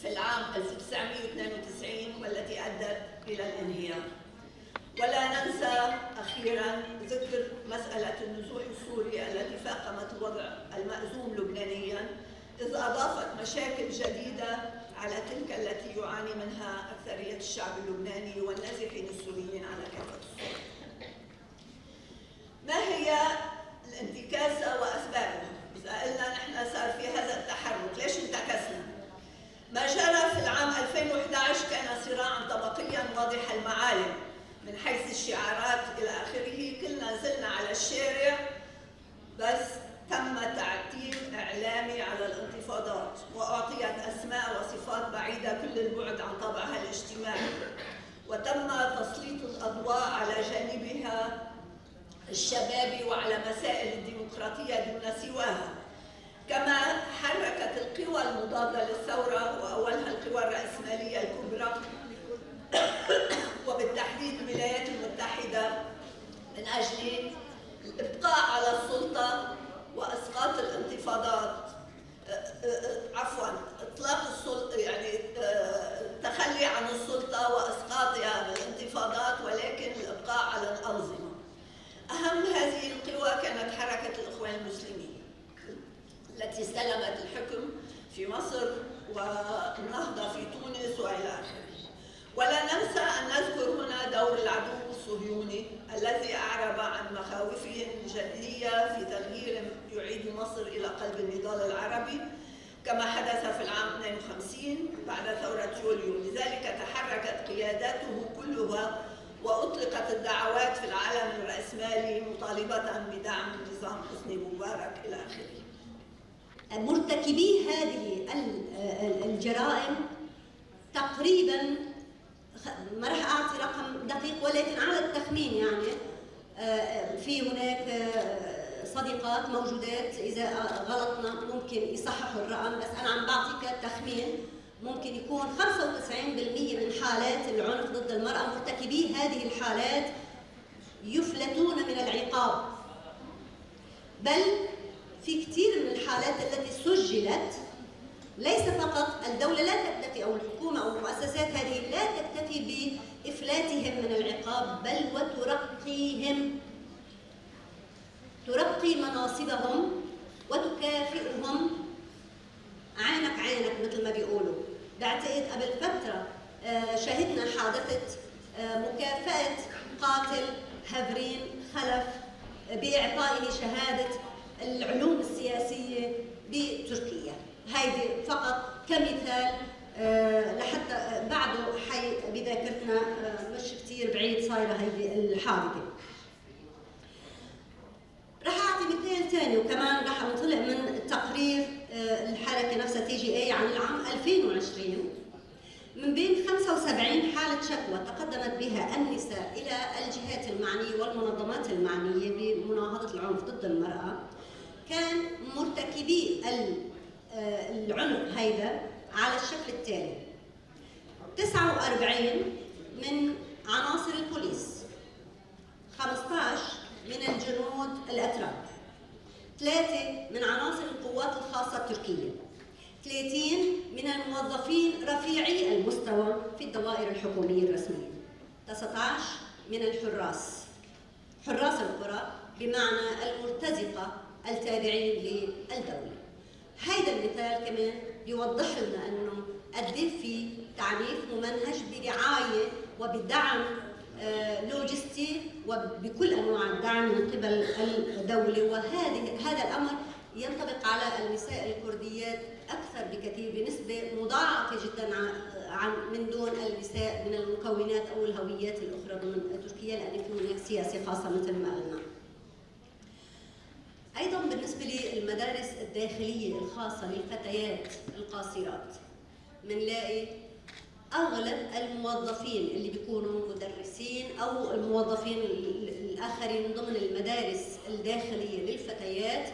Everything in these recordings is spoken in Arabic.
في العام 1992 والتي أدت إلى الانهيار. ولا ننسى أخيراً ذكر مسألة النزوح السوري التي فاقمت الوضع المأزوم لبنانياً، إذ أضافت مشاكل جديدة على تلك التي يعاني منها أكثرية الشعب اللبناني والنازحين السوريين على كافة الصعود. ما هي الانتكاسة وأسبابها؟ إذا قلنا نحن صار في هذا التحرك، ليش انتكسنا؟ ما جرى في العام 2011 كان صراعاً طبقياً واضح المعالم من حيث الشعارات إلى آخره. كلنا نزلنا على الشارع، بس تم تعتيم إعلامي على الانتفاضات وأعطيت أسماء وصفات بعيدة كل البعد عن طابعها الاجتماعي، وتم تسليط الأضواء على جانبها الشبابي وعلى مسائل الديمقراطية دون سواها. كما حركت القوى المضادة للثورة وأولها القوى الرأسمالية الكبرى وبالتحديد الولايات المتحدة من أجل الإبقاء على السلطة وإسقاط الانتفاضات، إطلاق السلطة، يعني التخلي عن السلطة وإسقاطها بالانتفاضات، ولكن الإبقاء على الأنظمة. أهم هذه القوى كانت حركة الإخوان المسلمين التي استلمت الحكم في مصر والنهضة في تونس وإلى آخره. ولا ننسى أن نذكر هنا دور العدو الصهيوني الذي أعرب عن مخاوفه الجدية في تغيير يعيد مصر إلى قلب النضال العربي، كما حدث في العام 52 بعد ثورة يوليو. لذلك تحركت قياداته كلها وأطلقت الدعوات في العالم الرأسمالي مطالبة بدعم نظام حسني مبارك إلى آخره. مرتكبي هذه الجرائم تقريباً، ما راح أعطي رقم دقيق ولكن على التخمين، يعني في هناك صديقات موجودات إذا غلطنا ممكن يصححوا الرقم، بس أنا عم بعطيك تخمين. ممكن يكون 95% من حالات العنف ضد المرأة مرتكبي هذه الحالات يفلتون من العقاب، بل في كثير من الحالات التي سجلت ليس فقط الدولة لا تكتفي أو الحكومة أو المؤسسات هذه لا تكتفي بإفلاتهم من العقاب، بل وترقيهم، ترقي مناصبهم وتكافئهم عينك عينك مثل ما بيقولوا. بعتقد قبل فترة شهدنا حادثة مكافأة قاتل هافرين خلف بإعطائه شهادة العلوم السياسية بتركيا. هيدي فقط كمثال لحتى بعده حي بذاكرتنا مش كتير بعيد صايرة هيدي الحادثة. رح أعطي مثال ثاني وكمان رح أنطلق من تقرير الحركة نفسها TGA عن العام 2020. من بين 75 حالة شكوى تقدمت بها النساء إلى الجهات المعنية والمنظمات المعنية بمناهضة العنف ضد المرأة، كان مرتكبي العنف هيدا على الشكل التالي: 49 من عناصر البوليس، 15 من الجنود الأتراك، 3 من عناصر القوات الخاصة التركية، 30 من الموظفين رفيعي المستوى في الدوائر الحكومية الرسمية، 19 من الحراس، حراس القرى بمعنى المرتزقة التابعين للدولة. هيدا المثال كمان بيوضح لنا انه قد في تعنيف ممنهج برعايه وبدعم لوجستي وبكل انواع الدعم من قبل الدوله، وهذا الامر ينطبق على النساء الكرديات اكثر بكثير بنسبه مضاعفه جدا عن من دون النساء من المكونات او الهويات الاخرى ضمن تركيا، لان في هناك سياسه خاصه مثل ما قلنا. أيضاً بالنسبة للمدارس الداخلية الخاصة للفتيات القاصرات، منلاقي أغلب الموظفين اللي بيكونوا مدرسين أو الموظفين الآخرين ضمن المدارس الداخلية للفتيات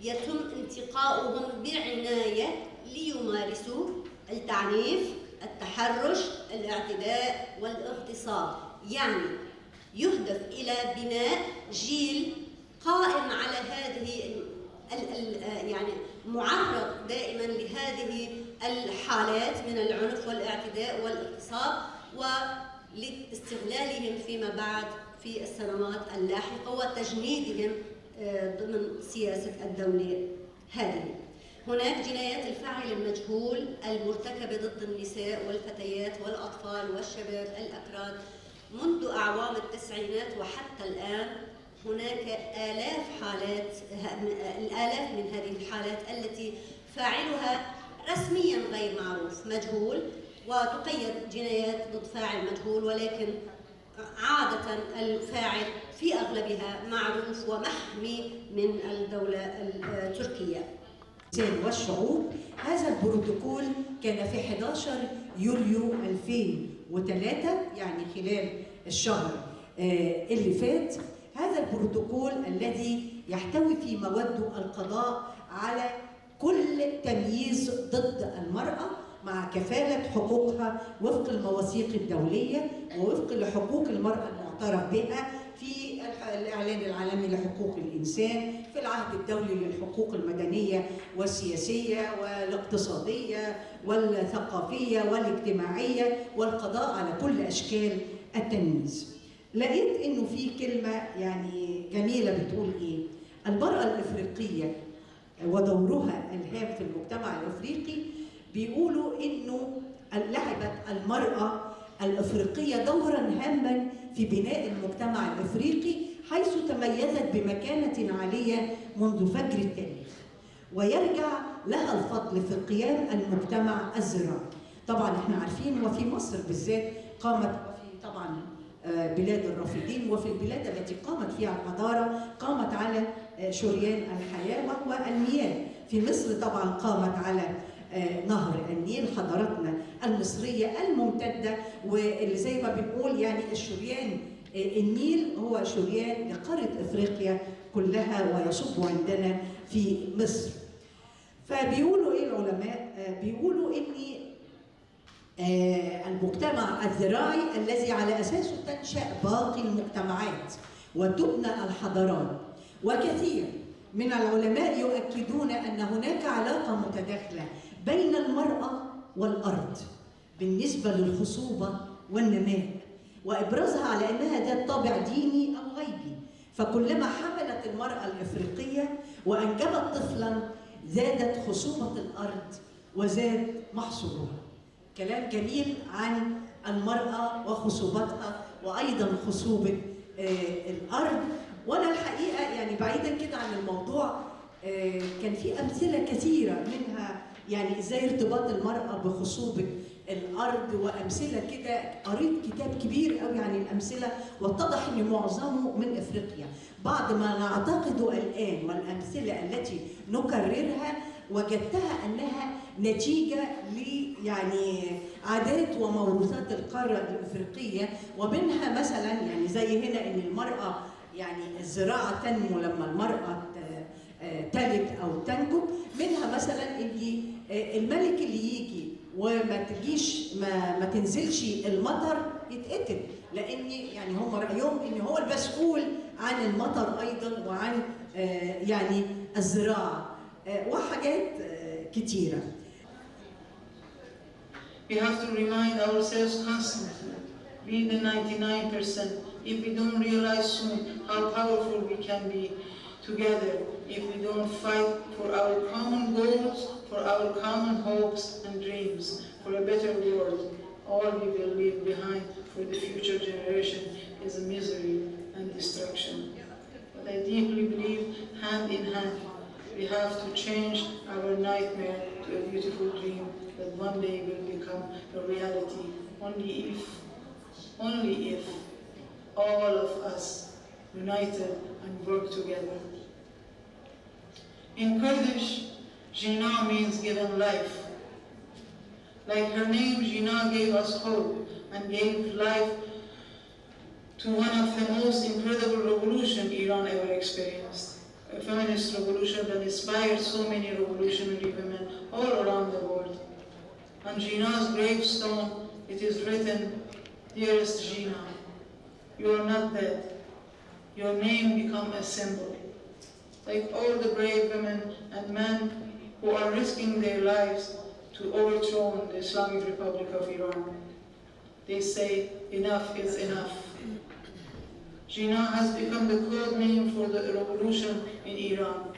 يتم انتقاؤهم بعناية ليمارسوا التعنيف، التحرش، الاعتداء والاغتصاب. يعني يهدف إلى بناء جيل قائم على هذه يعني معرض دائما لهذه الحالات من العنف والاعتداء والاغتصاب ولاستغلالهم فيما بعد في السنوات اللاحقة وتجنيدهم ضمن سياسة الدولة هذه. هناك جنايات الفاعل المجهول المرتكبة ضد النساء والفتيات والأطفال والشباب الأكراد منذ أعوام التسعينات وحتى الآن. هناك الآلاف من هذه الحالات التي فاعلها رسميا غير معروف مجهول، وتقيد جنايات ضد فاعل مجهول، ولكن عادة الفاعل في أغلبها معروف ومحمي من الدولة التركية. والشعوب. هذا البروتوكول كان في 11 يوليو 2003، يعني خلال الشهر اللي فات. هذا البروتوكول الذي يحتوي في مواده القضاء على كل تمييز ضد المرأة مع كفالة حقوقها وفق المواثيق الدولية ووفق لحقوق المرأة المعترف بها في الإعلان العالمي لحقوق الإنسان، في العهد الدولي للحقوق المدنية والسياسية والاقتصادية والثقافية والاجتماعية والقضاء على كل أشكال التمييز. لقيت إنه في كلمة يعني جميلة بتقول إيه؟ المرأة الإفريقية ودورها الهام في المجتمع الإفريقي. بيقولوا إنه لعبت المرأة الإفريقية دورا هاما في بناء المجتمع الإفريقي، حيث تميزت بمكانة عالية منذ فجر التاريخ، ويرجع لها الفضل في قيام المجتمع الزراعي. طبعا احنا عارفين وفي مصر بالذات قامت، وفي طبعا بلاد الرافدين وفي البلاد التي قامت فيها الحضارة قامت على شريان الحياة وهو المياه. في مصر طبعا قامت على نهر النيل، حضارتنا المصرية الممتدة، واللي زي ما بنقول يعني الشريان النيل هو شريان لقارة افريقيا كلها ويصب عندنا في مصر. فبيقولوا ايه العلماء؟ بيقولوا ان المجتمع الزراعي الذي على اساسه تنشأ باقي المجتمعات وتبنى الحضارات. وكثير من العلماء يؤكدون ان هناك علاقة متداخلة بين المرأة والأرض بالنسبة للخصوبة والنماء، وإبرازها على أنها ذات طابع ديني أو غيبي. فكلما حملت المرأة الإفريقية وأنجبت طفلاً زادت خصوبة الأرض وزاد محصولها. كلام جميل عن المرأة وخصوبتها وأيضاً خصوبة الأرض. وأنا الحقيقة يعني بعيداً كده عن الموضوع كان في أمثلة كثيرة منها يعني ازاي ارتباط المرأة بخصوبة الأرض، وأمثلة كده. قريت كتاب كبير قوي عن الأمثلة واتضح إن معظمه من إفريقيا. بعض ما نعتقده الآن والأمثلة التي نكررها وجدتها أنها نتيجة يعني عادات وموروثات القارة الإفريقية. ومنها مثلا يعني زي هنا إن المرأة يعني الزراعة تنمو لما المرأة تلد أو تنجب. منها مثلا اللي الملك اللي يجي وما تجيش ما تنزلش المطر يتقتل، لان يعني هم رايهم ان هو المسؤول عن المطر ايضا وعن يعني الزراعه وحاجات كتيره. We have to remind ourselves constantly, be the 99%. If we don't realize soon how powerful we can be together, if we don't fight for our common goals, for our common hopes and dreams, for a better world, all we will leave behind for the future generation is a misery and destruction. But I deeply believe, hand in hand, we have to change our nightmare to a beautiful dream that one day will become a reality, only if all of us united and work together. In Kurdish, Jina means given life. Like her name, Jina gave us hope and gave life to one of the most incredible revolutions Iran ever experienced. A feminist revolution that inspired so many revolutionary women all around the world. On Jina's gravestone, it is written, "Dearest Jina, you are not dead. Your name become a symbol. Like all the brave women and men who are risking their lives to to overthrow the Islamic Republic of Iran. They say enough is enough. Jina has become the code name for the revolution in Iran,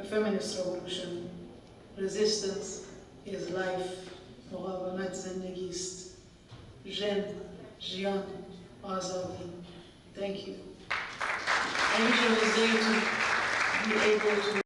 a feminist revolution. Resistance is life. مقاومت زندگی است. ژن، ژیان، آزادی. Thank you. I wish I was there to be able to